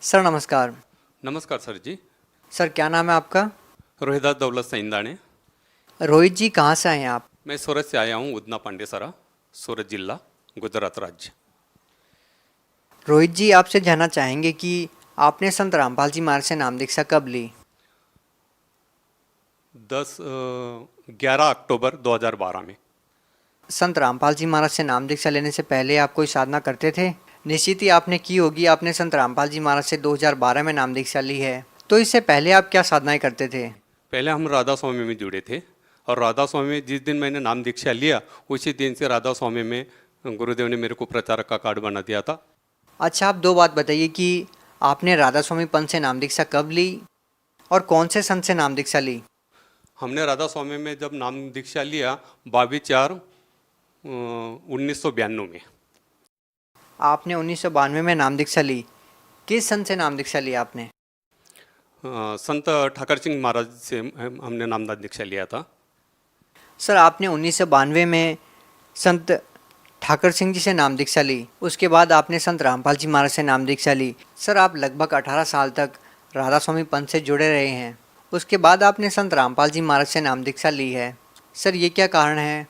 Sir नमस्कार। नमस्कार sir जी। Sir क्या नाम है आपका? रोहिदास दौलत सईंदाणे। रोहित जी कहाँ से आए हैं आप? मैं सूरत से आया हूँ, उदना पांडेसरा, सूरत जिला, गुजरात राज्य। रोहित जी आपसे जानना चाहेंगे कि आपने संत रामपाल जी महाराज से नाम दीक्षा कब ली? 11 अक्टूबर 2012 में। संत रामपाल जी महाराज से नाम दीक्षा लेने से पहले आप कोई साधना करते थे? निश्चित ही आपने की होगी। आपने संत रामपाल जी महाराज से 2012 में नाम दीक्षा ली है, तो इससे पहले आप क्या साधनाएं करते थे? पहले हम राधा स्वामी में जुड़े थे, और राधा स्वामी में जिस दिन मैंने नाम दीक्षा लिया उसी दिन से राधा स्वामी में गुरुदेव ने मेरे को प्रचारक का कार्ड बना दिया था। अच्छा, आप दो बात बताइए कि आपने राधा स्वामी पंथ से नाम दीक्षा कब ली और कौन से संत से नाम दीक्षा ली? हमने राधा स्वामी में जब नाम दीक्षा लिया 22/4/1992 में। आपने 1992 में नाम दीक्षा ली। किस संत से नाम दीक्षा ली आपने? संत ठाकर सिंह महाराज से हमने नामदान दीक्षा लिया था। सर आपने 1992 में संत ठाकर सिंह जी से नाम दीक्षा ली, उसके बाद आपने संत रामपाल जी महाराज से नाम दीक्षा ली। सर आप लगभग 18 साल तक राधा स्वामी पंथ से जुड़े रहे हैं, उसके बाद आपने संत रामपाल जी महाराज से नाम दीक्षा ली है। सर ये क्या कारण है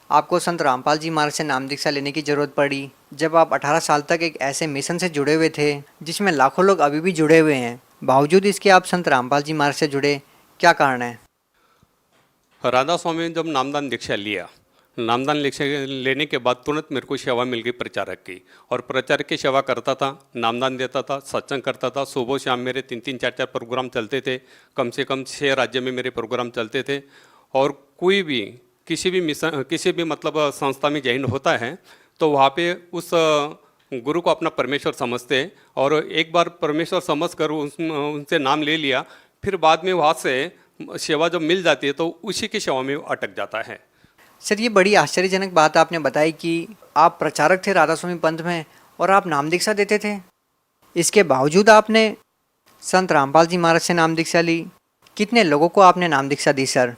आपको संत रामपाल जी महाराज से नाम दीक्षा लेने की ज़रूरत पड़ी, जब आप 18 साल तक एक ऐसे मिशन से जुड़े हुए थे जिसमें लाखों लोग अभी भी जुड़े हुए हैं, बावजूद इसके आप संत रामपाल जी महाराज से जुड़े, क्या कारण है? राधा स्वामी ने जब नामदान दीक्षा लिया, नामदान दीक्षा लेने के बाद तुरंत मेरे को सेवा मिल गई प्रचारक की, और प्रचारक की सेवा करता था, नामदान देता था, सत्संग करता था। सुबह शाम मेरे 3-3 4-4 प्रोग्राम चलते थे। कम से कम 6 राज्य में मेरे प्रोग्राम चलते थे। और कोई भी किसी भी मिशन, किसी भी मतलब संस्था में जॉइन होता है तो वहाँ पे उस गुरु को अपना परमेश्वर समझते हैं, और एक बार परमेश्वर समझ कर उनसे नाम ले लिया, फिर बाद में वहाँ से सेवा जब मिल जाती है तो उसी की सेवा में अटक जाता है। सर ये बड़ी आश्चर्यजनक बात आपने बताई कि आप प्रचारक थे राधा स्वामी पंथ में और आप नाम दीक्षा देते थे, इसके बावजूद आपने संत रामपाल जी महाराज से नाम दीक्षा ली। कितने लोगों को आपने नाम दीक्षा दी सर?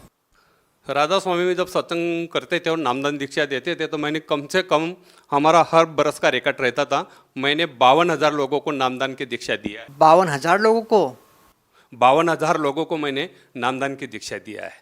राधा स्वामी में जब सत्संग करते थे और नामदान दीक्षा देते थे तो मैंने कम से कम, हमारा हर बरस का रिकॉर्ड रहता था, मैंने 52,000 लोगों को नामदान की दीक्षा दिया है। 52,000 लोगों को? 52,000 लोगों को मैंने नामदान की दीक्षा दिया है।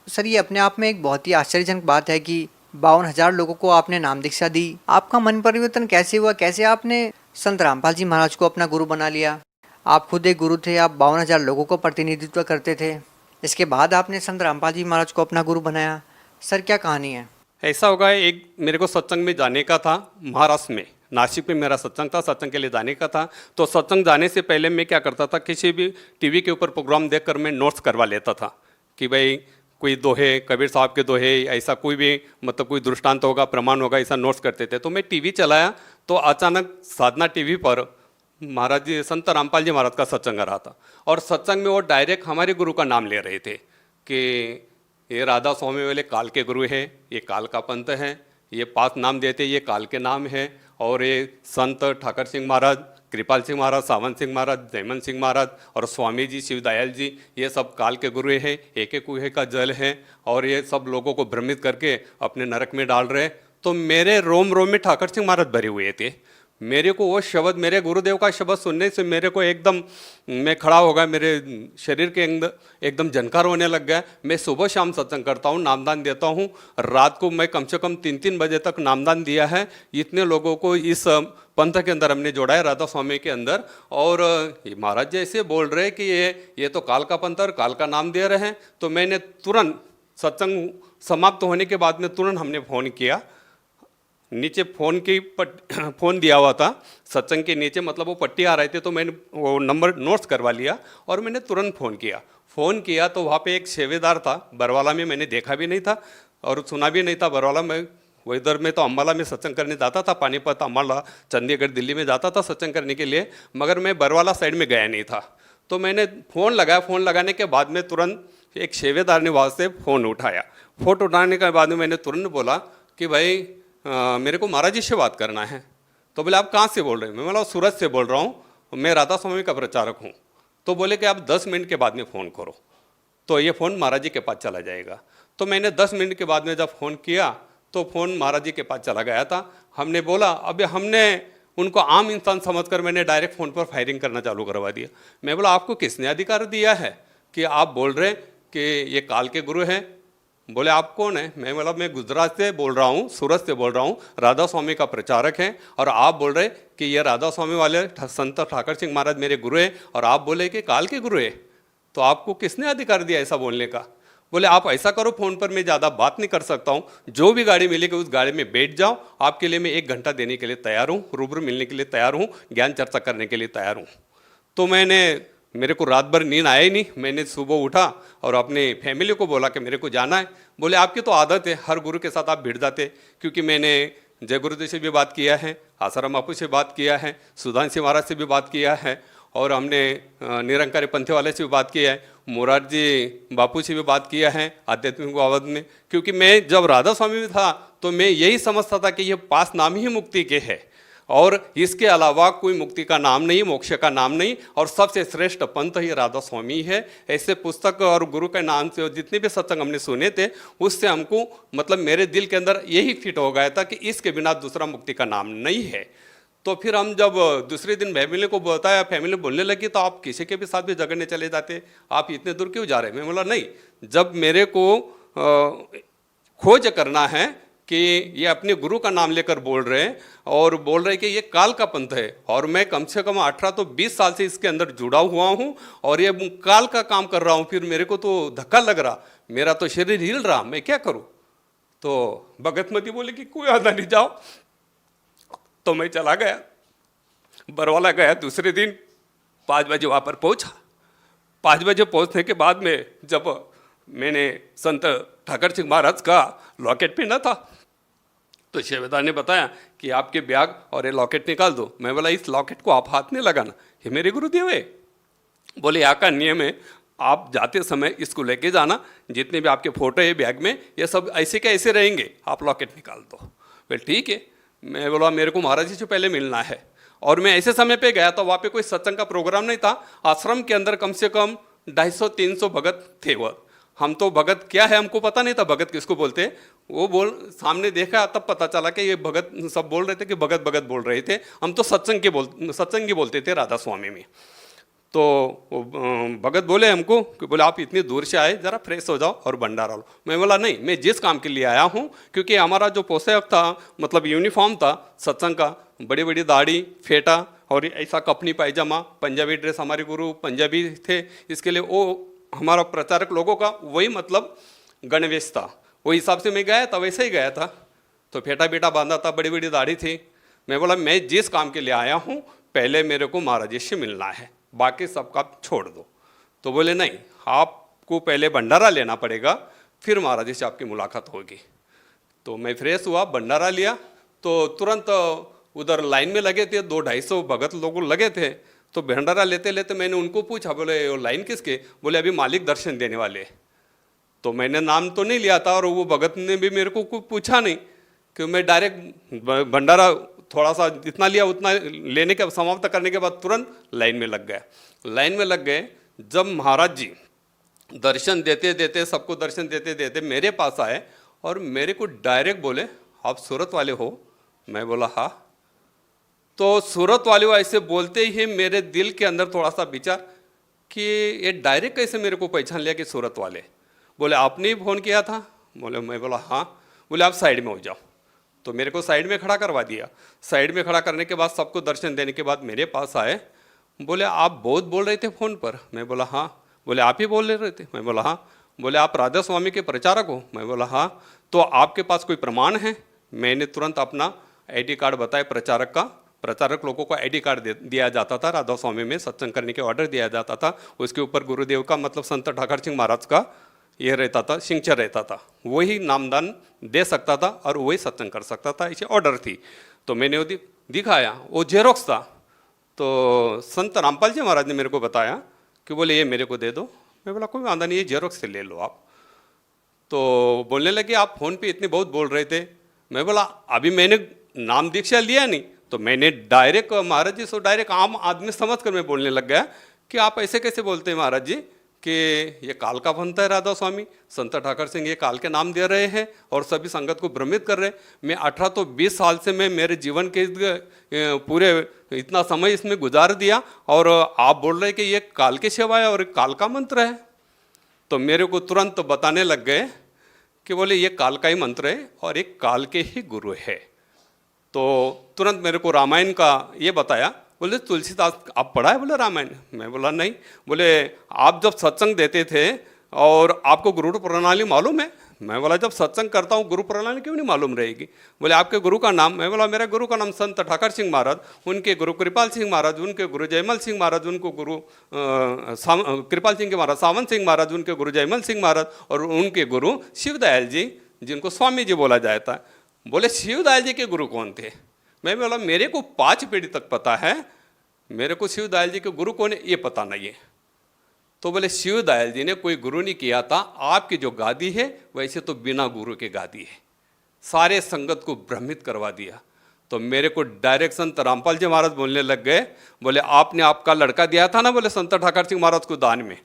सर ये अपने आप में एक बहुत ही आश्चर्यजनक बात है कि 52,000 लोगों को आपने नाम दीक्षा दी। आपका मन परिवर्तन कैसे हुआ? कैसे आपने संत रामपाल जी महाराज को अपना गुरु बना लिया? आप खुद एक गुरु थे, आप 52,000 लोगों को प्रतिनिधित्व करते थे, इसके बाद आपने संत रामपाल जी महाराज को अपना गुरु बनाया। सर क्या कहानी है? ऐसा होगा, एक मेरे को सत्संग में जाने का था, महाराष्ट्र में, नासिक में मेरा सत्संग था, सत्संग के लिए जाने का था। तो सत्संग जाने से पहले मैं क्या करता था, किसी भी टीवी के ऊपर प्रोग्राम देखकर मैं नोट्स करवा लेता था कि भाई कोई दोहे, कबीर साहब के दोहे, ऐसा कोई भी मतलब कोई दृष्टांत होगा, प्रमाण होगा, ऐसा नोट्स करते थे। तो मैं टीवी चलाया तो अचानक साधना टीवी पर महाराज जी, संत रामपाल जी महाराज का सत्संग आ रहा था, और सत्संग में वो डायरेक्ट हमारे गुरु का नाम ले रहे थे कि ये राधा स्वामी वाले काल के गुरु है, ये काल का पंथ है, ये 5 नाम देते, ये काल के नाम है, और ये संत ठाकर सिंह महाराज, कृपाल सिंह महाराज, सावन सिंह महाराज, जयमन सिंह महाराज और स्वामी जी, शिवदयाल जी, ये सब काल के गुरु हैं, एक एक कुएं का जल है, और ये सब लोगों को भ्रमित करके अपने नरक में डाल रहे। तो मेरे रोम रोम में ठाकर सिंह महाराज भरे हुए थे। मेरे को वो शब्द, मेरे गुरुदेव का शब्द सुनने से मेरे को एकदम, मैं खड़ा हो गया, मेरे शरीर के अंदर एकदम झनकार होने लग गया। मैं सुबह शाम सत्संग करता हूँ, नामदान देता हूँ। रात को मैं कम से कम 3-3 बजे तक नामदान दिया है। इतने लोगों को इस पंथ के अंदर हमने जोड़ा है, राधा स्वामी के अंदर। और ये महाराज जी ऐसे बोल रहे हैं कि ये तो काल का पंथ और काल का नाम दे रहे हैं। तो मैंने तुरंत सत्संग समाप्त होने के बाद में तुरंत हमने फ़ोन किया, नीचे फ़ोन दिया हुआ था सत्संग के नीचे, मतलब वो पट्टी आ रहे थे, तो मैंने वो नंबर नोट्स करवा लिया और मैंने तुरंत फ़ोन किया तो वहाँ पे एक सेवेदार था, बरवाला में, मैंने देखा भी नहीं था और सुना भी नहीं था। बरवाला में, वो इधर में तो अम्बाला में सत्संग करने जाता था, पानीपत, अम्बाला, चंडीगढ़, दिल्ली में जाता था सत्संग करने के लिए, मगर मैं बरवाला साइड में गया नहीं था। तो मैंने फ़ोन लगाया, फ़ोन लगाने के बाद में तुरंत एक सेवेदार ने वहाँ से फ़ोन उठाया। फ़ोन उठाने के बाद में मैंने तुरंत बोला कि भाई मेरे को महाराज जी से बात करना है। तो बोले आप कहाँ से बोल रहे हैं? मैं बोला सूरत से बोल रहा हूँ, मैं राधा स्वामी का प्रचारक हूँ। तो बोले कि आप 10 मिनट के बाद में फ़ोन करो तो ये फ़ोन महाराज जी के पास चला जाएगा। तो मैंने 10 मिनट के बाद में जब फ़ोन किया तो फ़ोन महाराज जी के पास चला गया था। हमने बोला, अब हमने उनको आम इंसान समझकर मैंने डायरेक्ट फ़ोन पर फायरिंग करना चालू करवा दिया। मैं बोला आपको किसने अधिकार दिया है कि आप बोल रहे कि ये काल के गुरु हैं? बोले आप कौन है? मैं बोला मैं गुजरात से बोल रहा हूँ, सूरत से बोल रहा हूँ, राधा स्वामी का प्रचारक हैं, और आप बोल रहे कि ये राधा स्वामी वाले संत ठाकर सिंह महाराज मेरे गुरु हैं, और आप बोले कि काल के गुरु है, तो आपको किसने अधिकार दिया ऐसा बोलने का? बोले आप ऐसा करो, फ़ोन पर मैं ज़्यादा बात नहीं कर सकता हूँ, जो भी गाड़ी मिलेगी उस गाड़ी में बैठ जाओ, आपके लिए मैं 1 घंटा देने के लिए तैयार हूँ, रूबरू मिलने के लिए तैयार हूँ, ज्ञान चर्चा करने के लिए तैयार हूँ। तो मेरे को रात भर नींद आया ही नहीं। मैंने सुबह उठा और अपनी फैमिली को बोला कि मेरे को जाना है। बोले आपकी तो आदत है, हर गुरु के साथ आप भिड़ जाते, क्योंकि मैंने जय गुरुदेव से भी बात किया है, आसाराम बापू से बात किया है, सुधांशु महाराज से भी बात किया है, और हमने निरंकारी पंथी वाले से भी बात किया है, मोरारजी बापू से भी बात किया है आध्यात्मिक बाबत में। क्योंकि मैं जब राधा स्वामी में था तो मैं यही समझता था कि ये 5 नाम ही मुक्ति के है, और इसके अलावा कोई मुक्ति का नाम नहीं, मोक्ष का नाम नहीं, और सबसे श्रेष्ठ पंथ ही राधा स्वामी है। ऐसे पुस्तक और गुरु के नाम से जितने भी सत्संग हमने सुने थे, उससे हमको मतलब मेरे दिल के अंदर यही फिट हो गया था कि इसके बिना दूसरा मुक्ति का नाम नहीं है। तो फिर हम जब दूसरे दिन फैमिली को बताया, फैमिली बोलने लगी तो आप किसी के भी साथ भी झगड़ने चले जाते, आप इतने दूर क्यों जा रहे हैं? मैं बोला नहीं, जब मेरे को खोज करना है कि ये अपने गुरु का नाम लेकर बोल रहे हैं और बोल रहे हैं कि ये काल का पंथ है, और मैं कम से कम 18 तो 20 साल से इसके अंदर जुड़ा हुआ हूँ और ये काल का काम कर रहा हूँ, फिर मेरे को तो धक्का लग रहा, मेरा तो शरीर हिल रहा, मैं क्या करूँ? तो भगतमती बोले कि कोई आधा नहीं, जाओ। तो मैं चला गया, बरवाला गया। दूसरे दिन 5 बजे वहाँ पर पहुँचा। 5 बजे पहुँचने के बाद में जब मैंने संत ठाकर सिंह महाराज का लॉकेट पहना था तो शेवेदार ने बताया कि आपके बैग और ये लॉकेट निकाल दो। मैं बोला इस लॉकेट को आप हाथ नहीं लगाना, ये मेरे गुरुदेव है। बोले यहाँ का नियम है, आप जाते समय इसको लेके जाना, जितने भी आपके फोटो है बैग में ये सब ऐसे के ऐसे रहेंगे, आप लॉकेट निकाल दो। बोले ठीक है। मैं बोला मेरे को महाराज जी से पहले मिलना है, और मैं ऐसे समय पे गया तो वहाँ पे कोई सत्संग का प्रोग्राम नहीं था। आश्रम के अंदर कम से कम 250-300 भगत थे। वह हम तो भगत क्या है हमको पता नहीं था, भगत किसको बोलते। वो सामने देखा तब पता चला कि ये भगत सब बोल रहे थे कि भगत भगत बोल रहे थे। हम तो सत्संगी बोलते थे राधा स्वामी में। तो भगत बोले हमको कि बोले आप इतनी दूर से आए, ज़रा फ्रेश हो जाओ और भंडारा लो। मैं बोला नहीं, मैं जिस काम के लिए आया हूँ, क्योंकि हमारा जो पोशाक था मतलब यूनिफॉर्म था सत्संग का, बड़ी बड़ी दाढ़ी फेटा और ऐसा कपनी पायजामा, पंजाबी ड्रेस, हमारे गुरु पंजाबी थे, इसके लिए वो हमारा प्रचारक लोगों का वही मतलब गणवेश था। वही हिसाब से मैं गया था, वैसे ही गया था। तो फेटा बेटा बांधा था, बड़ी बड़ी दाढ़ी थी। मैं बोला मैं जिस काम के लिए आया हूँ पहले मेरे को महाराज जी से मिलना है, बाकी सबका छोड़ दो। तो बोले नहीं, आपको पहले भंडारा लेना पड़ेगा, फिर महाराज जी से आपकी मुलाकात होगी। तो मैं फ्रेश हुआ, भंडारा लिया, तो तुरंत उधर लाइन में लगे थे, 200-250 भगत लोग लगे थे। तो भंडारा लेते लेते मैंने उनको पूछा, बोले वो लाइन किसके? बोले अभी मालिक दर्शन देने वाले। तो मैंने नाम तो नहीं लिया था और वो भगत ने भी मेरे को कुछ पूछा नहीं, कि मैं डायरेक्ट भंडारा थोड़ा सा जितना लिया उतना लेने के समाप्त करने के बाद तुरंत लाइन में लग गया। लाइन में लग गए। जब महाराज जी दर्शन देते देते, सबको दर्शन देते देते मेरे पास आए और मेरे को डायरेक्ट बोले आप सूरत वाले हो? मैं बोला हाँ। तो सूरत वाले हो ऐसे बोलते ही मेरे दिल के अंदर थोड़ा सा विचार कि ये डायरेक्ट कैसे मेरे को पहचान लिया कि सूरत वाले। बोले आपने ही फ़ोन किया था? बोले मैं बोला हाँ। बोले आप साइड में हो जाओ। तो मेरे को साइड में खड़ा करवा दिया। साइड में खड़ा करने के बाद सबको दर्शन देने के बाद मेरे पास आए। बोले आप बहुत बोल रहे थे फ़ोन पर? मैं बोला हाँ। बोले आप ही बोल रहे थे? मैं बोला हाँ। बोले आप राधा स्वामी के प्रचारक हो? मैं बोला हाँ। तो आपके पास कोई प्रमाण है? मैंने तुरंत अपना ID कार्ड बताया प्रचारक का। प्रचारक लोगों को ID कार्ड दिया जाता था, राधा स्वामी में सत्संग करने के ऑर्डर दिया जाता था। उसके ऊपर गुरुदेव का मतलब संत ठाकर सिंह महाराज का ये रहता था, सिग्नेचर रहता था। वही नामदान दे सकता था और वही सत्संग कर सकता था, इसे ऑर्डर थी। तो मैंने वो दिखाया, वो जेरोक्स था। तो संत रामपाल जी महाराज ने मेरे को बताया कि बोले ये मेरे को दे दो। मैं बोला कोई वादा नहीं, ये जेरोक्स से ले लो आप। तो बोलने लगे आप फ़ोन पे इतने बहुत बोल रहे थे। मैं बोला अभी मैंने नाम दीक्षा लिया नहीं, तो मैंने डायरेक्ट महाराज जी से डायरेक्ट आम आदमी समझ कर मैं बोलने लग गया कि आप ऐसे कैसे बोलते हैं महाराज जी कि ये काल का बनता है राधा स्वामी, संत ठाकर सिंह ये काल के नाम दे रहे हैं और सभी संगत को भ्रमित कर रहे हैं। मैं 18 तो 20 साल से मैं मेरे जीवन के पूरे इतना समय इसमें गुजार दिया और आप बोल रहे कि ये काल की सेवा है और काल का मंत्र है। तो मेरे को तुरंत बताने लग गए कि बोले ये काल का ही मंत्र है और एक काल के ही गुरु है। तो तुरंत मेरे को रामायण का ये बताया। बोले तुलसीदास आप पढ़ा है? बोले रामायण। मैं बोला नहीं। बोले आप जब सत्संग देते थे और आपको गुरु प्रणाली मालूम है? मैं बोला जब सत्संग करता हूँ गुरु प्रणाली क्यों नहीं मालूम रहेगी। बोले आपके गुरु का नाम? मैं बोला मेरा गुरु का नाम संत ठाकर सिंह महाराज, उनके गुरु कृपाल सिंह महाराज, उनके गुरु जयमल सिंह महाराज, उनको गुरु कृपाल सिंह के महाराज सावन सिंह महाराज, उनके गुरु जयमल सिंह महाराज और उनके गुरु शिवदयाल जी जिनको स्वामी जी बोला जाता है। बोले शिवदयाल जी के गुरु कौन थे? मैं बोला मेरे को 5 पीढ़ी तक पता है, मेरे को शिवदयाल जी के गुरु कौन है ये पता नहीं है। तो बोले शिवदयाल जी ने कोई गुरु नहीं किया था, आपकी जो गादी है वैसे तो बिना गुरु के गादी है। सारे संगत को भ्रमित करवा दिया। तो मेरे को डायरेक्ट संत रामपाल जी महाराज बोलने लग गए। बोले आपने आपका लड़का दिया था ना बोले संत ठाकर सिंह महाराज को दान में।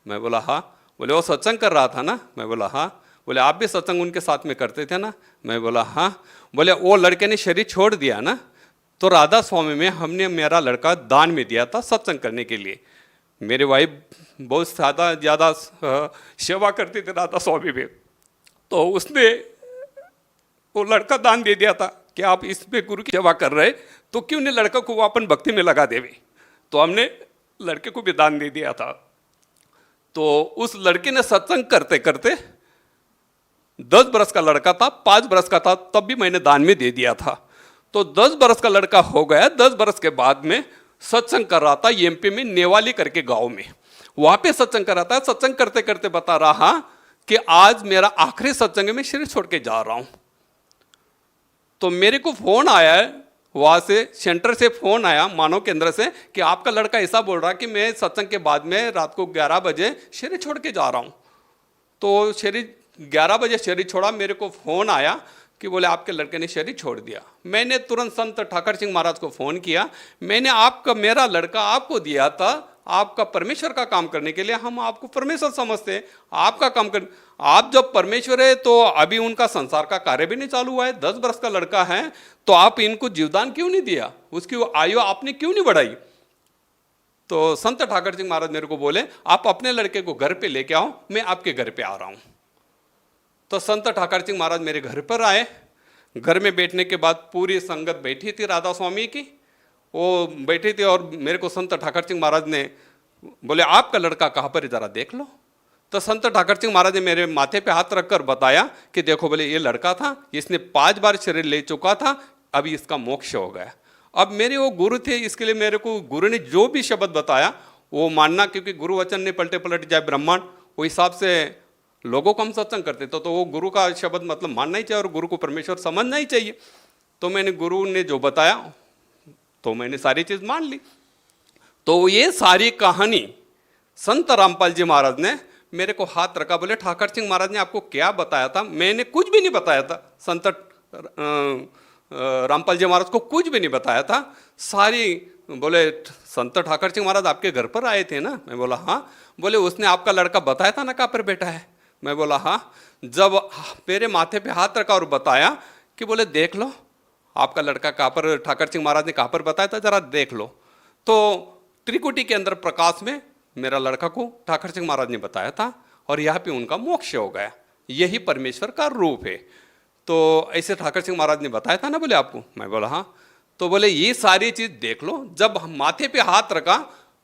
मैं बोला हाँ। बोले वो सत्संग कर रहा था ना? मैं बोला हाँ। बोले आप भी सत्संग उनके साथ में करते थे ना? मैं बोला हाँ। बोले वो लड़के ने शरीर छोड़ दिया ना, तो राधा स्वामी में हमने मेरा लड़का दान में दिया था सत्संग करने के लिए। मेरे वाइफ बहुत ज़्यादा सेवा करती थी राधा स्वामी में, तो उसने वो लड़का दान दे दिया था कि आप इस पे गुरु की सेवा कर रहे तो क्यों नहीं लड़का को वो अपन भक्ति में लगा देवे। तो हमने लड़के को भी दान दे दिया था। तो उस लड़के ने सत्संग करते करते 10 बरस का लड़का था, 5 बरस का था तब भी मैंने दान में दे दिया था। तो 10 बरस का लड़का हो गया। 10 बरस के बाद में सत्संग कर रहा था एमपी में नेवाली करके गांव में, वहां पे सत्संग कर रहा था। सत्संग करते करते बता रहा कि आज मेरा आखिरी सत्संग है, मैं शरीर छोड़ के जा रहा हूं। तो मेरे को फोन आया है वहां से, सेंटर से फोन आया मानव केंद्र से कि आपका लड़का ऐसा बोल रहा कि मैं सत्संग के बाद में रात को 11 बजे शरीर छोड़ के जा रहा हूं। तो शरीर 11 बजे शरीर छोड़ा, मेरे को फोन आया कि बोले आपके लड़के ने शरीर छोड़ दिया। मैंने तुरंत संत ठाकर सिंह महाराज को फोन किया। मैंने आपका मेरा लड़का आपको दिया था आपका परमेश्वर का काम करने के लिए, हम आपको परमेश्वर समझते हैं, आपका काम कर, आप जब परमेश्वर है तो अभी उनका संसार का कार्य भी नहीं चालू हुआ है, 10 वर्ष का लड़का है, तो आप इनको जीवदान क्यों नहीं दिया, उसकी आयु आपने क्यों नहीं बढ़ाई। तो संत ठाकर सिंह महाराज मेरे को बोले आप अपने लड़के को घर पे लेके आओ, मैं आपके घर पे आ रहा हूं। तो संत ठाकर सिंह महाराज मेरे घर पर आए। घर में बैठने के बाद पूरी संगत बैठी थी राधा स्वामी की, वो बैठी थी और मेरे को संत ठाकर सिंह महाराज ने बोले आपका लड़का कहाँ पर है जरा देख लो। तो संत ठाकर सिंह महाराज ने मेरे माथे पे हाथ रखकर बताया कि देखो बोले ये लड़का था, इसने 5 बार शरीर ले चुका था, अभी इसका मोक्ष हो गया। अब मेरे वो गुरु थे, इसके लिए मेरे को गुरु ने जो भी शब्द बताया वो मानना, क्योंकि गुरु वचन ने पलटे पलट जाए ब्रह्मांड, वो हिसाब से लोगों को हम सत्संग करते तो वो गुरु का शब्द मतलब मानना ही चाहिए और गुरु को परमेश्वर समझना ही चाहिए। तो मैंने गुरु ने जो बताया तो मैंने सारी चीज मान ली। तो ये सारी कहानी संत रामपाल जी महाराज ने मेरे को हाथ रखा, बोले ठाकर सिंह महाराज ने आपको क्या बताया था? मैंने कुछ भी नहीं बताया था, संत रामपाल जी महाराज को कुछ भी नहीं बताया था। सारी बोले संत ठाकर सिंह महाराज आपके घर पर आए थे ना? मैं बोला हाँ। बोले उसने आपका लड़का बताया था ना कहाँ पर बैठा है? मैं बोला हाँ। जब मेरे माथे पे हाथ रखा और बताया कि बोले देख लो आपका लड़का कहाँ पर, ठाकर सिंह महाराज ने कहाँ पर बताया था जरा देख लो। तो त्रिकुटी के अंदर प्रकाश में मेरा लड़का को ठाकर सिंह महाराज ने बताया था और यहाँ पे उनका मोक्ष हो गया, यही परमेश्वर का रूप है। तो ऐसे ठाकर सिंह महाराज ने बताया था ना बोले आपको? मैं बोला हाँ। तो बोले ये सारी चीज देख लो। जब माथे पे हाथ रखा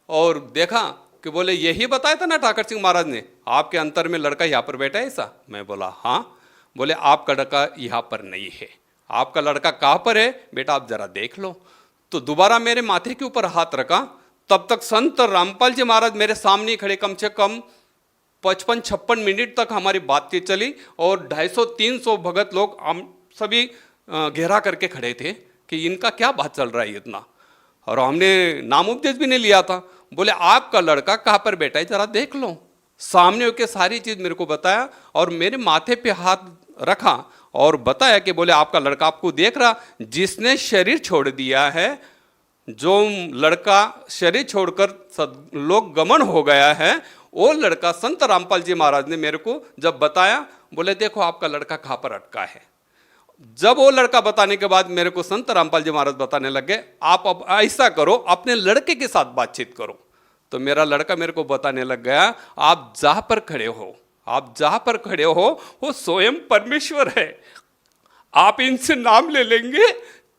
और देखा कि बोले यही बताया था ना ठाकर सिंह महाराज ने, आपके अंतर में लड़का यहाँ पर बैठा है ऐसा? मैं बोला हाँ। बोले आपका लड़का यहाँ पर नहीं है, आपका लड़का कहाँ पर है बेटा आप जरा देख लो। तो दोबारा मेरे माथे के ऊपर हाथ रखा। तब तक संत रामपाल जी महाराज मेरे सामने खड़े, कम से कम 55-56 मिनट तक हमारी बातचीत चली और 250-300 भगत लोग हम सभी घेरा करके खड़े थे कि इनका क्या बात चल रहा है इतना। और हमने नाम उपदेश भी नहीं लिया था। बोले आपका लड़का कहाँ पर बैठा है जरा देख लो। सामने होकर सारी चीज मेरे को बताया और मेरे माथे पे हाथ रखा और बताया कि बोले आपका लड़का आपको देख रहा, जिसने शरीर छोड़ दिया है जो लड़का शरीर छोड़कर लोक गमन हो गया है, वो लड़का संत रामपाल जी महाराज ने मेरे को जब बताया, बोले देखो आपका लड़का कहाँ पर अटका है। जब वो लड़का बताने के बाद मेरे को संत रामपाल जी महाराज बताने लगे, आप अब ऐसा करो, अपने लड़के के साथ बातचीत करो। तो मेरा लड़का मेरे को बताने लग गया, आप जहाँ पर खड़े हो, आप जहाँ पर खड़े हो वो स्वयं परमेश्वर है, आप इनसे नाम ले लेंगे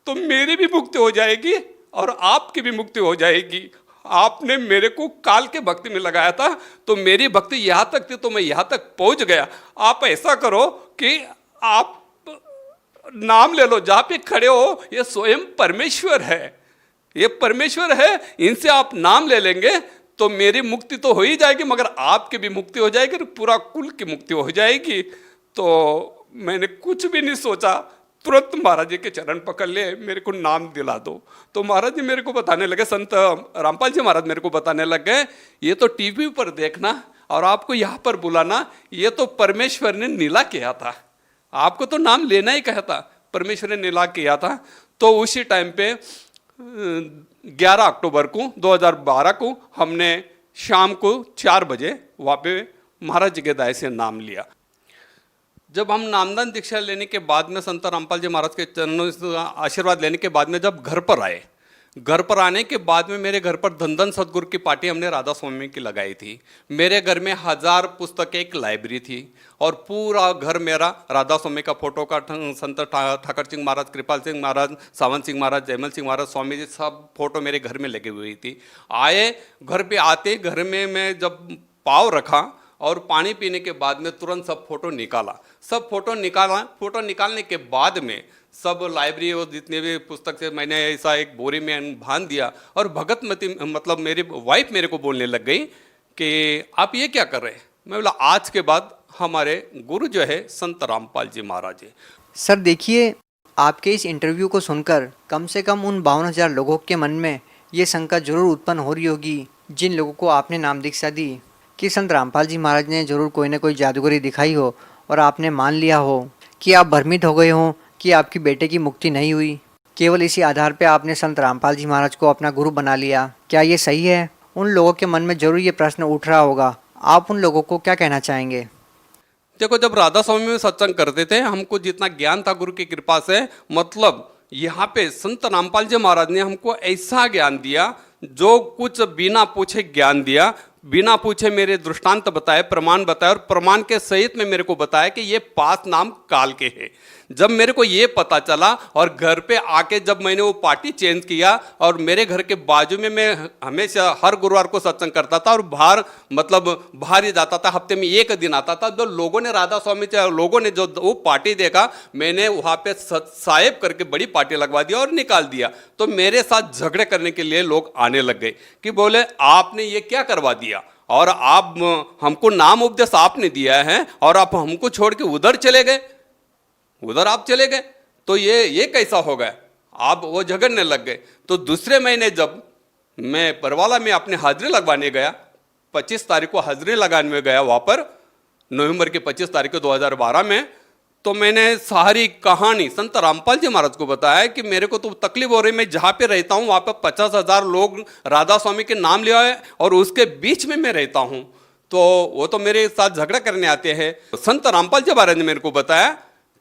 तो मेरी भी मुक्ति हो जाएगी और आपकी भी मुक्ति हो जाएगी। आपने मेरे को काल के भक्ति में लगाया था तो मेरी भक्ति यहाँ तक थी तो मैं यहाँ तक पहुँच गया। आप ऐसा करो कि आप नाम ले लो, जहाँ पे खड़े हो ये स्वयं परमेश्वर है, ये परमेश्वर है, इनसे आप नाम ले लेंगे तो मेरी मुक्ति तो हो ही जाएगी, मगर आपकी भी मुक्ति हो जाएगी और पूरा कुल की मुक्ति हो जाएगी। तो मैंने कुछ भी नहीं सोचा, तुरंत महाराज जी के चरण पकड़ लिए, मेरे को नाम दिला दो। तो महाराज जी मेरे को बताने लगे, संत रामपाल जी महाराज मेरे को बताने लग गए, ये तो टीवी पर देखना और आपको यहाँ पर बुलाना, ये तो परमेश्वर ने नीला किया था, आपको तो नाम लेना ही कहा था, परमेश्वर ने नीला किया था। तो उसी टाइम पे 11 अक्टूबर को 2012 को हमने शाम को 4 बजे वहाँ पे महाराज जी के दाय से नाम लिया। जब हम नामदान दीक्षा लेने के बाद में संत रामपाल जी महाराज के चरणों से आशीर्वाद लेने के बाद में जब घर पर आए, घर पर आने के बाद में मेरे घर पर धन धन सतगुरु की पार्टी हमने राधा स्वामी की लगाई थी। मेरे घर में 1000 पुस्तकें, एक लाइब्रेरी थी और पूरा घर मेरा राधा स्वामी का फोटो का, संत ठाकर सिंह महाराज, कृपाल सिंह महाराज, सावंत सिंह महाराज, जयमल सिंह महाराज, स्वामी जी, सब फोटो मेरे घर में लगी हुई थी। आए घर पे आते घर में मैं जब पाँव रखा और पानी पीने के बाद में तुरंत सब फोटो निकाला, सब फोटो निकाला। फोटो निकालने के बाद में सब लाइब्रेरी और जितने भी पुस्तक से मैंने ऐसा एक बोरी में बांध दिया और भगतमती मतलब मेरी वाइफ मेरे को बोलने लग गई कि आप ये क्या कर रहे हैं। मैं बोला आज के बाद हमारे गुरु जो है संत रामपाल जी महाराज है। सर देखिए, आपके इस इंटरव्यू को सुनकर कम से कम उन 52,000 लोगों के मन में ये शंका जरूर उत्पन्न हो रही होगी, जिन लोगों को आपने नाम दीक्षा दी कि संत रामपाल जी महाराज ने जरूर कोई ना कोई जादूगरी दिखाई हो और आपने मान लिया हो, कि आप भ्रमित हो गए हों कि आपकी बेटे की मुक्ति नहीं हुई। केवल इसी आधार पे आपने संत रामपाल जी महाराज को अपना गुरु बना लिया। क्या ये सही है? उन लोगों के मन में जरूर ये प्रश्न उठ रहा होगा, आप उन लोगों को क्या कहना चाहेंगे? देखो, जब राधा स्वामी में सत्संग करते थे, हमको जितना ज्ञान था गुरु की कृपा से, मतलब यहाँ पे संत रामपाल जी महाराज ने हमको ऐसा ज्ञान दिया, जो कुछ बिना पूछे ज्ञान दिया, बिना पूछे मेरे दृष्टांत बताए, प्रमाण बताए और प्रमाण के सहित में मेरे को बताया कि ये 5 नाम काल के हैं। जब मेरे को ये पता चला और घर पे आके जब मैंने वो पार्टी चेंज किया और मेरे घर के बाजू में मैं हमेशा हर गुरुवार को सत्संग करता था और बाहर ही जाता था, हफ्ते में 1 दिन आता था। जो लोगों ने राधा स्वामी लोगों ने जो वो पार्टी देखा, मैंने वहाँ पे साहेब करके बड़ी पार्टी लगवा दिया और निकाल दिया। तो मेरे साथ झगड़े करने के लिए लोग आने लग गए कि बोले आपने ये क्या करवा दिया और आप हमको नाम उपदेश आपने दिया है और आप हमको छोड़ के उधर चले गए, उधर आप चले गए, तो ये कैसा हो गया। आप वो झगड़ने लग गए। तो दूसरे महीने जब मैं परवाला में अपने हाजिरी लगवाने गया, 25 तारीख को हाजिरी लगाने गया वहाँ पर, नवंबर की 25 तारीख को 2012 में, तो मैंने सारी कहानी संत रामपाल जी महाराज को बताया कि मेरे को तो तकलीफ हो रही, मैं जहाँ पे रहता हूँ वहाँ पे 50,000 लोग राधा स्वामी के नाम लिया है और उसके बीच में मैं रहता हूँ, तो वो तो मेरे साथ झगड़ा करने आते हैं। संत रामपाल जी महाराज ने मेरे को बताया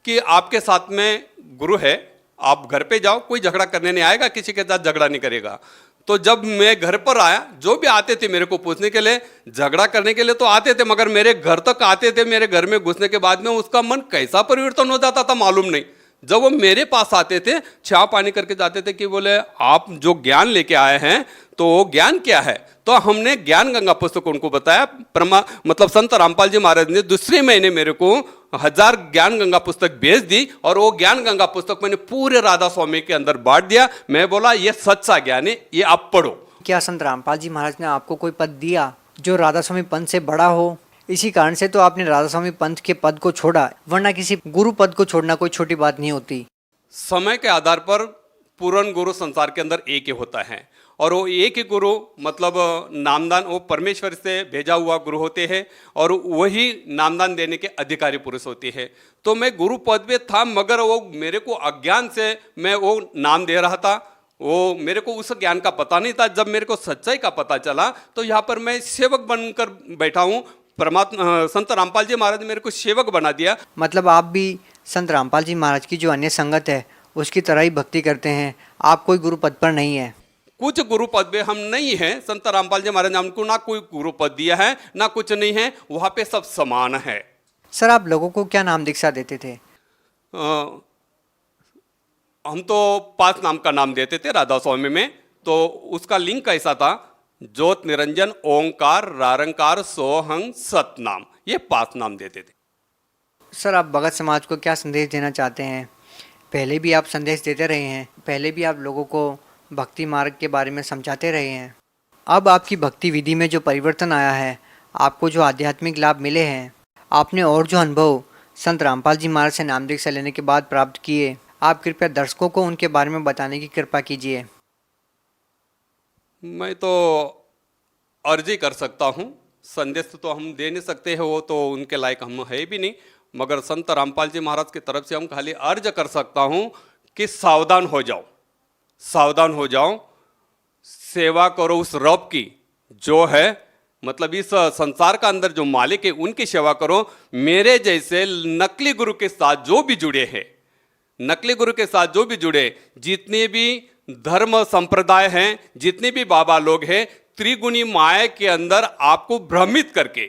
कि आपके साथ में गुरु है, आप घर पे जाओ, कोई झगड़ा करने नहीं आएगा, किसी के साथ झगड़ा नहीं करेगा। तो जब मैं घर पर आया, जो भी आते थे मेरे को पूछने के लिए, झगड़ा करने के लिए तो आते थे, मगर मेरे घर तक आते थे, मेरे घर में घुसने के बाद में उसका मन कैसा परिवर्तन हो जाता था मालूम नहीं। जब वो मेरे पास आते थे, चाय पानी करके जाते थे कि बोले आप जो ज्ञान लेके आए हैं तो वो ज्ञान क्या है। तो हमने ज्ञान गंगा पुस्तक उनको बताया, मतलब संत रामपाल जी महाराज ने दूसरे महीने मेरे को 1000 ज्ञान गंगा पुस्तक भेज दी और वो ज्ञान गंगा पुस्तक मैंने पूरे राधा स्वामी के अंदर बांट दिया। मैं बोला ये सच्चा ज्ञान है, ये आप पढ़ो। क्या संत रामपाल जी महाराज ने आपको कोई पद दिया जो राधा स्वामी पंथ से बड़ा हो? इसी कारण से तो आपने राधा स्वामी पंथ के पद को छोड़ा, वरना किसी गुरु पद को छोड़ना कोई छोटी बात नहीं होती। समय के आधार पर पूर्ण गुरु संसार के अंदर एक ही होता है और वो एक ही गुरु मतलब नामदान वो परमेश्वर से भेजा हुआ गुरु होते हैं और वही नामदान देने के अधिकारी पुरुष होते हैं। तो मैं गुरु पद पे था, मगर वो मेरे को अज्ञान से मैं वो नाम दे रहा था, वो मेरे को उस ज्ञान का पता नहीं था। जब मेरे को सच्चाई का पता चला तो यहाँ पर मैं सेवक बनकर बैठा हूँ। परमात्मा संत रामपाल जी महाराज ने मेरे को सेवक बना दिया। मतलब आप भी संत रामपाल जी महाराज की जो अन्य संगत है उसकी तरह ही भक्ति करते हैं, आप कोई गुरु पद पर नहीं है? कुछ गुरु पद पे हम नहीं हैं। संत रामपाल जी महाराज ने हमको ना कोई गुरु पद दिया है ना कुछ नहीं है, वहाँ पे सब समान है। सर आप लोगों को क्या नाम दीक्षा देते थे? हम तो 5 नाम का नाम देते थे राधा स्वामी में। तो उसका लिंक कैसा था, ज्योत निरंजन ओंकार रारंकार सोहंग सतनाम, ये 5 नाम देते थे। सर आप भगत समाज को क्या संदेश देना चाहते हैं? पहले भी आप संदेश देते रहे हैं, पहले भी आप लोगों को भक्ति मार्ग के बारे में समझाते रहे हैं। अब आपकी भक्ति विधि में जो परिवर्तन आया है, आपको जो आध्यात्मिक लाभ मिले हैं, आपने और जो अनुभव संत रामपाल जी महाराज से नाम दीक्षा लेने के बाद प्राप्त किए, आप कृपया दर्शकों को उनके बारे में बताने की कृपा कीजिए। मैं तो अर्जी कर सकता हूँ, संदेश तो हम दे नहीं सकते हैं, वो तो उनके लायक हम है भी नहीं। मगर संत रामपाल जी महाराज की तरफ से हम खाली अर्ज कर सकता हूँ कि सावधान हो जाओ, सावधान हो जाओ, सेवा करो उस रब की जो है, मतलब इस संसार का अंदर जो मालिक है उनकी सेवा करो। मेरे जैसे नकली गुरु के साथ जो भी जुड़े हैं, नकली गुरु के साथ जो भी जुड़े, जितने भी धर्म संप्रदाय हैं, जितने भी बाबा लोग हैं, त्रिगुणी माया के अंदर आपको भ्रमित करके,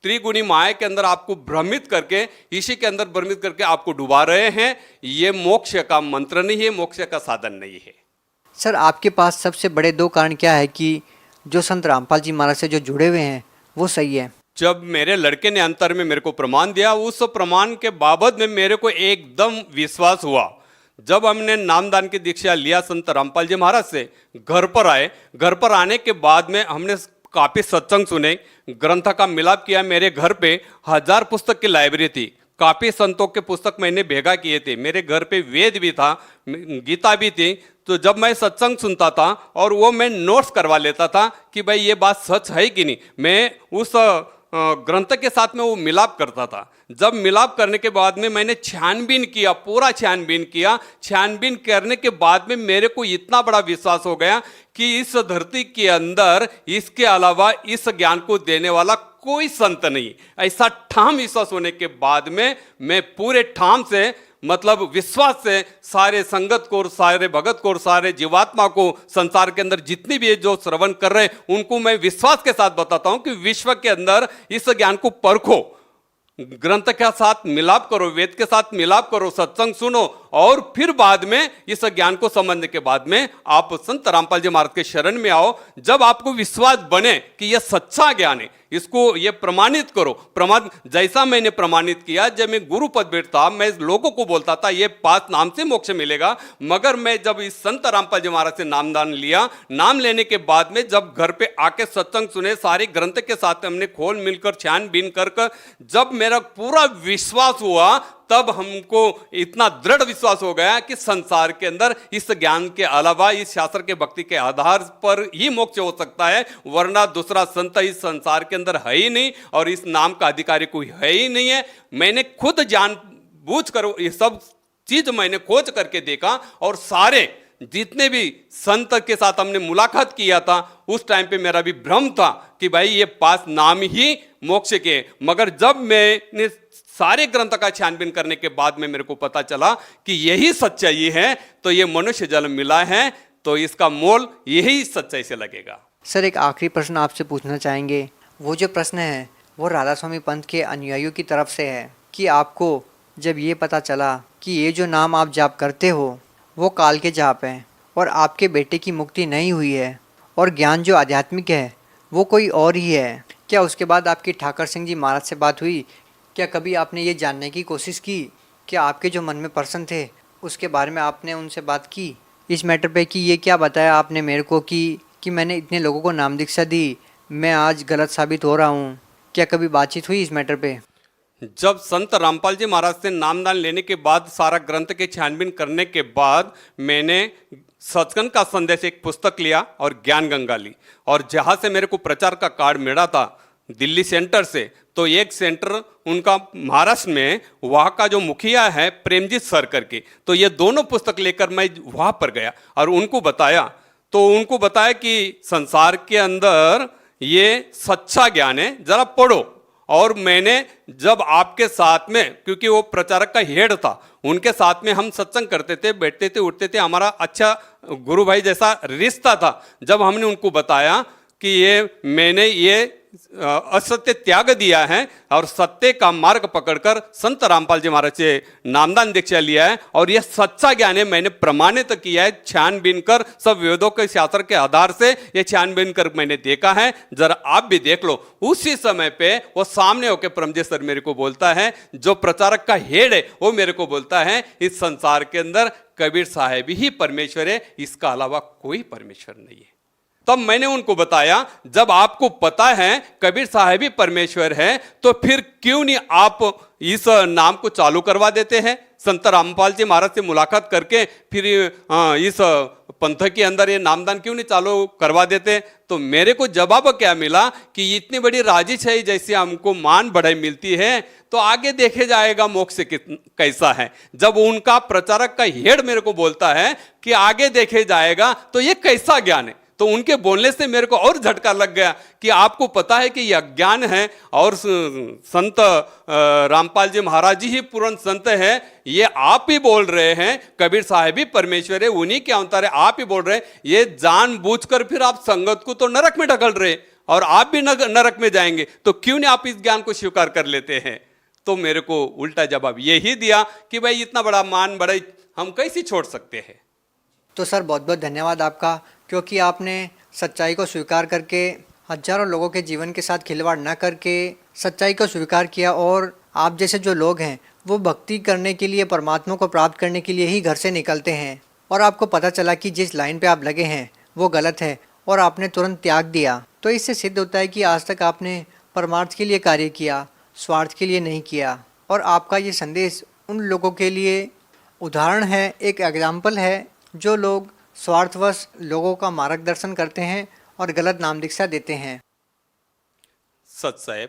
त्रिगुणी माया के अंदर आपको भ्रमित करके, इसी के अंदर भ्रमित करके आपको डुबा रहे हैं। ये मोक्ष का मंत्र नहीं है, मोक्ष का साधन नहीं है। सर आपके पास सबसे बड़े 2 कारण क्या है कि जो संत रामपाल जी महाराज से जो जुड़े हुए हैं वो सही है? जब मेरे लड़के ने अंतर में मेरे को प्रमाण दिया, उस प्रमाण के बाबत में मेरे को एकदम विश्वास हुआ। जब हमने नामदान की दीक्षा लिया संत रामपाल जी महाराज से, घर पर आए, घर पर आने के बाद में हमने काफ़ी सत्संग सुने, ग्रंथ का मिलाप किया। मेरे घर पे 1000 पुस्तक की लाइब्रेरी थी, काफ़ी संतों के पुस्तक मैंने भेगा किए थे। मेरे घर पे वेद भी था, गीता भी थी। तो जब मैं सत्संग सुनता था और वो मैं नोट्स करवा लेता था कि भाई ये बात सच है कि नहीं, मैं उस ग्रंथ के साथ में वो मिलाप करता था। जब मिलाप करने के बाद में मैंने छानबीन किया, पूरा छानबीन किया। छानबीन करने के बाद में मेरे को इतना बड़ा विश्वास हो गया कि इस धरती के अंदर इसके अलावा इस ज्ञान को देने वाला कोई संत नहीं। ऐसा ठाम विश्वास होने के बाद में मैं पूरे ठाम से, मतलब विश्वास से, सारे संगत को, सारे भगत को, सारे जीवात्मा को, संसार के अंदर जितनी भी जो श्रवण कर रहे हैं उनको मैं विश्वास के साथ बताता हूं कि विश्व के अंदर इस ज्ञान को परखो, ग्रंथ के साथ मिलाप करो, वेद के साथ मिलाप करो, सत्संग सुनो, और फिर बाद में इस ज्ञान को समझने के बाद में आप संत रामपाल जी महाराज के शरण में आओ। जब आपको विश्वास बने कि यह सच्चा ज्ञान है, इसको ये प्रमाणित करो। प्रमाण जैसा मैंने प्रमाणित किया, जब मैं गुरु पद बैठता, मैं लोगों को बोलता था ये 5 नाम से मोक्ष मिलेगा। मगर मैं जब इस संत रामपाल जी महाराज से नामदान लिया, नाम लेने के बाद में जब घर पे आके सत्संग सुने, सारे ग्रंथ के साथ हमने खोल मिलकर छानबीन कर जब मेरा पूरा विश्वास हुआ, तब हमको इतना दृढ़ विश्वास हो गया कि संसार के अंदर इस ज्ञान के अलावा, इस शास्त्र के भक्ति के आधार पर ही मोक्ष हो सकता है, वरना दूसरा संत इस संसार के अंदर है ही नहीं और इस नाम का अधिकारी कोई है ही नहीं है। मैंने खुद जानबूझ कर ये सब चीज मैंने खोज करके देखा, और सारे जितने भी संत के साथ हमने मुलाकात किया था, उस टाइम पे मेरा भी भ्रम था कि भाई ये 5 नाम ही मोक्ष के। मगर जब मैंने सारे ग्रंथ का छानबीन करने के बाद में मेरे को पता चला कि यही सच्चाई है, तो ये मनुष्य जन्म मिला है, तो इसका मोल यही सच्चाई से लगेगा। सर एक आखिरी प्रश्न आपसे पूछना चाहेंगे। वो जो प्रश्न है वो राधा स्वामी पंथ के अनुयायियों की तरफ से है कि आपको जब ये पता चला कि ये जो नाम आप जाप करते हो वो काल के जाप हैं और आपके बेटे की मुक्ति नहीं हुई है और ज्ञान जो आध्यात्मिक है वो कोई और ही है, क्या उसके बाद आपकी ठाकर सिंह जी महाराज से बात हुई? क्या कभी आपने ये जानने की कोशिश की कि आपके जो मन में प्रश्न थे उसके बारे में आपने उनसे बात की इस मैटर पे कि ये क्या बताया आपने मेरे को कि मैंने इतने लोगों को नाम दीक्षा दी, मैं आज गलत साबित हो रहा हूँ? क्या कभी बातचीत हुई इस मैटर पे? जब संत रामपाल जी महाराज से नामदान लेने के बाद, सारा ग्रंथ के छानबीन करने के बाद, मैंने सचखंड का संदेश एक पुस्तक लिया और ज्ञान गंगा ली, और जहाँ से मेरे को प्रचार का कार्ड मिला था, दिल्ली सेंटर से, तो एक सेंटर उनका महाराष्ट्र में, वहाँ का जो मुखिया है प्रेमजीत सर करके, तो ये दोनों पुस्तक लेकर मैं वहाँ पर गया और उनको बताया। तो उनको बताया कि संसार के अंदर ये सच्चा ज्ञान है, जरा पढ़ो। और मैंने जब आपके साथ में, क्योंकि वो प्रचारक का हेड था, उनके साथ में हम सत्संग करते थे, बैठते थे, उठते थे, हमारा अच्छा गुरु भाई जैसा रिश्ता था। जब हमने उनको बताया कि ये मैंने ये असत्य त्याग दिया है और सत्य का मार्ग पकड़कर संत रामपाल जी महाराज से नामदान दीक्षा लिया है और यह सच्चा ज्ञान है, मैंने प्रमाणित किया है छानबीन कर, सब वेदों के शास्त्र के आधार से ये छानबीन कर मैंने देखा है, जरा आप भी देख लो। उसी समय पे वो सामने होकर परमजीत सर मेरे को बोलता है, जो प्रचारक का हेड है वो मेरे को बोलता है, इस संसार के अंदर कबीर साहब ही परमेश्वर है, इसका अलावा कोई परमेश्वर नहीं है। तब मैंने उनको बताया, जब आपको पता है कबीर साहब ही परमेश्वर है, तो फिर क्यों नहीं आप इस नाम को चालू करवा देते हैं, संत रामपाल जी महाराज से मुलाकात करके फिर इस पंथ के अंदर ये नामदान क्यों नहीं चालू करवा देते। तो मेरे को जवाब क्या मिला कि इतनी बड़ी राजिश है, जैसे हमको मान बढ़ाई मिलती है, तो आगे देखे जाएगा मोक्ष कैसा है। जब उनका प्रचारक का हेड मेरे को बोलता है कि आगे देखे जाएगा, तो ये कैसा ज्ञान है। तो उनके बोलने से मेरे को और झटका लग गया कि आपको पता है कि यह ज्ञान है और संत रामपाल जी महाराज जी ही पूर्ण संत है, ये आप ही बोल रहे हैं कबीर साहब ही परमेश्वर है, उन्हीं के अवतार है, आप ही बोल रहे हैं, ये जानबूझकर फिर आप संगत को तो नरक में ढकल रहे और आप भी नरक में जाएंगे, तो क्यों नहीं आप इस ज्ञान को स्वीकार कर लेते हैं। तो मेरे को उल्टा जवाब यही दिया कि भाई इतना बड़ा मान बड़ाई हम कैसे छोड़ सकते हैं। तो सर बहुत बहुत धन्यवाद आपका, क्योंकि आपने सच्चाई को स्वीकार करके हजारों लोगों के जीवन के साथ खिलवाड़ न करके सच्चाई को स्वीकार किया। और आप जैसे जो लोग हैं वो भक्ति करने के लिए, परमात्मा को प्राप्त करने के लिए ही घर से निकलते हैं, और आपको पता चला कि जिस लाइन पे आप लगे हैं वो गलत है और आपने तुरंत त्याग दिया। तो इससे सिद्ध होता है कि आज तक आपने परमार्थ के लिए कार्य किया, स्वार्थ के लिए नहीं किया। और आपका ये संदेश उन लोगों के लिए उदाहरण है, एक एग्जाम्पल है, जो लोग स्वार्थवश लोगों का मार्गदर्शन करते हैं और गलत नाम दीक्षा देते हैं। सच साहेब,